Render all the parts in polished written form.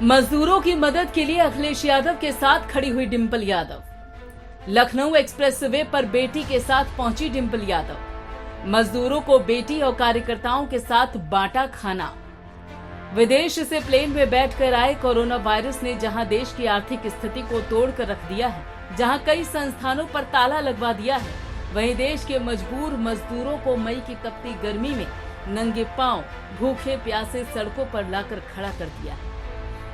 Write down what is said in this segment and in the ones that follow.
मजदूरों की मदद के लिए अखिलेश यादव के साथ खड़ी हुई डिंपल यादव। लखनऊ एक्सप्रेसवे पर बेटी के साथ पहुंची डिंपल यादव। मजदूरों को बेटी और कार्यकर्ताओं के साथ बांटा खाना। विदेश से प्लेन में बैठकर आए कोरोना वायरस ने जहां देश की आर्थिक स्थिति को तोड़कर रख दिया है, जहां कई संस्थानों पर ताला लगवा दिया है, वहीं देश के मजबूर मजदूरों को मई की तपती गर्मी में नंगे पांव भूखे प्यासे सड़कों पर लाकर खड़ा कर दिया है।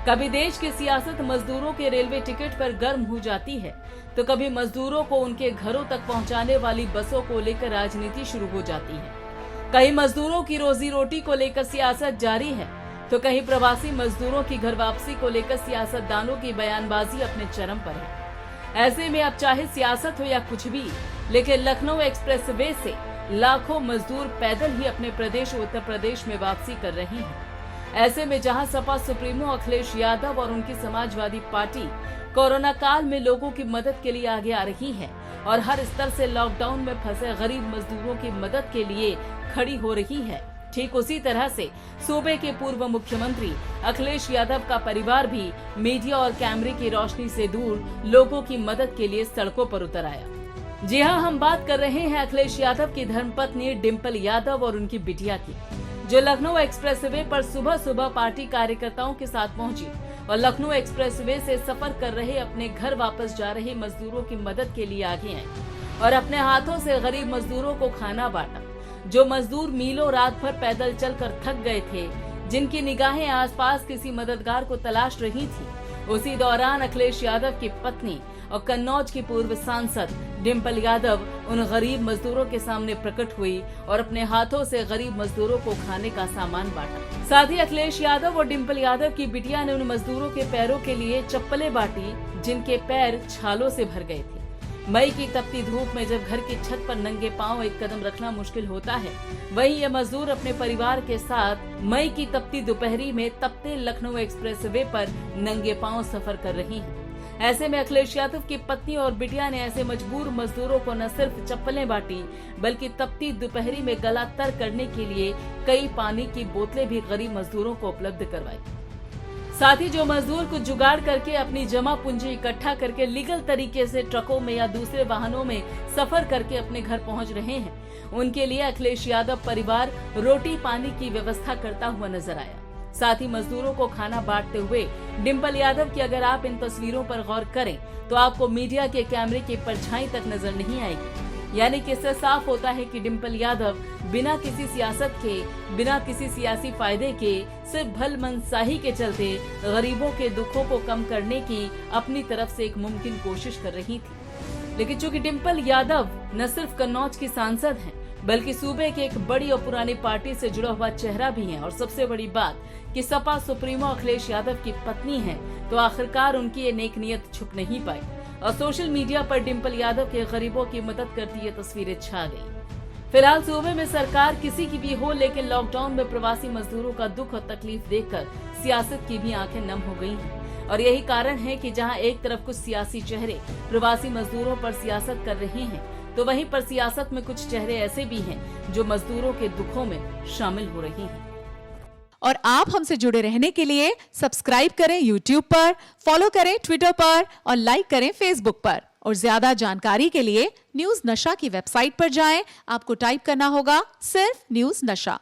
कभी देश की सियासत मजदूरों के रेलवे टिकट पर गर्म हो जाती है, तो कभी मजदूरों को उनके घरों तक पहुंचाने वाली बसों को लेकर राजनीति शुरू हो जाती है। कहीं मजदूरों की रोजी रोटी को लेकर सियासत जारी है, तो कहीं प्रवासी मजदूरों की घर वापसी को लेकर सियासतदानों की बयानबाजी अपने चरम पर है। ऐसे में अब चाहे सियासत हो या कुछ भी, लेकिन लखनऊ एक्सप्रेसवे से लाखों मजदूर पैदल ही अपने प्रदेश उत्तर प्रदेश में वापसी कर रहे हैं। ऐसे में जहां सपा सुप्रीमो अखिलेश यादव और उनकी समाजवादी पार्टी कोरोना काल में लोगों की मदद के लिए आगे आ रही है और हर स्तर से लॉकडाउन में फंसे गरीब मजदूरों की मदद के लिए खड़ी हो रही है, ठीक उसी तरह से सूबे के पूर्व मुख्यमंत्री अखिलेश यादव का परिवार भी मीडिया और कैमरे की रोशनी से दूर लोगों की मदद के लिए सड़कों पर उतर आया। जी हां, हम बात कर रहे हैं अखिलेश यादव की धर्मपत्नी डिंपल यादव और उनकी बिटिया की, जो लखनऊ एक्सप्रेसवे पर सुबह सुबह पार्टी कार्यकर्ताओं के साथ पहुंची और लखनऊ एक्सप्रेसवे से सफर कर रहे अपने घर वापस जा रहे मजदूरों की मदद के लिए आगे आई और अपने हाथों से गरीब मजदूरों को खाना बांटा। जो मजदूर मीलों रात भर पैदल चलकर थक गए थे, जिनकी निगाहें आसपास किसी मददगार को तलाश रही थी, उसी दौरान अखिलेश यादव की पत्नी और कन्नौज की पूर्व सांसद डिंपल यादव उन गरीब मजदूरों के सामने प्रकट हुई और अपने हाथों से गरीब मजदूरों को खाने का सामान बांटा। साथ ही अखिलेश यादव और डिंपल यादव की बिटिया ने उन मजदूरों के पैरों के लिए चप्पलें बांटी, जिनके पैर छालों से भर गए थे। मई की तपती धूप में जब घर की छत पर नंगे पांव एक कदम रखना मुश्किल होता है, वहीं ये मजदूर अपने परिवार के साथ मई की तपती दोपहरी में तपते लखनऊ एक्सप्रेसवे पर नंगे पांव सफर कर रही हैं। ऐसे में अखिलेश यादव की पत्नी और बिटिया ने ऐसे मजबूर मजदूरों को न सिर्फ चप्पलें बांटी, बल्कि तपती दोपहरी में गला तर करने के लिए कई पानी की बोतलें भी गरीब मजदूरों को उपलब्ध करवाई। साथ ही जो मजदूर कुछ जुगाड़ करके अपनी जमा पूंजी इकट्ठा करके लीगल तरीके से ट्रकों में या दूसरे वाहनों में सफर करके अपने घर पहुंच रहे हैं, उनके लिए अखिलेश यादव परिवार रोटी पानी की व्यवस्था करता हुआ नजर आया। साथ ही मजदूरों को खाना बांटते हुए डिंपल यादव की अगर आप इन तस्वीरों पर गौर करें तो आपको मीडिया के कैमरे की परछाई तक नजर नहीं आएगी। यानी कि इससे साफ होता है कि डिंपल यादव बिना किसी सियासत के, बिना किसी सियासी फायदे के, सिर्फ भल मनसाही के चलते गरीबों के दुखों को कम करने की अपनी तरफ से एक मुमकिन कोशिश कर रही थी। लेकिन चूंकि डिंपल यादव न सिर्फ कन्नौज की सांसद हैं, बल्कि सूबे की एक बड़ी और पुरानी पार्टी से जुड़ा हुआ चेहरा भी है और सबसे बड़ी बात कि सपा सुप्रीमो अखिलेश यादव की पत्नी है, तो आखिरकार उनकी ये नेक नियत छुप नहीं पाई और सोशल मीडिया पर डिंपल यादव के गरीबों की मदद करती ये तस्वीरें छा गई। फिलहाल सूबे में सरकार किसी की भी हो, लेकिन लॉकडाउन में प्रवासी मजदूरों का दुख और तकलीफ देखकर सियासत की भी आंखें नम हो गई हैं और यही कारण है कि जहां एक तरफ कुछ सियासी चेहरे प्रवासी मजदूरों पर सियासत कर रहे हैं, तो वहीं पर सियासत में कुछ चेहरे ऐसे भी हैं जो मजदूरों के दुखों में शामिल हो रहे हैं। और आप हमसे जुड़े रहने के लिए सब्सक्राइब करें YouTube पर, फॉलो करें Twitter पर और लाइक करें Facebook पर। और ज्यादा जानकारी के लिए न्यूज नशा की वेबसाइट पर जाएं। आपको टाइप करना होगा सिर्फ न्यूज नशा।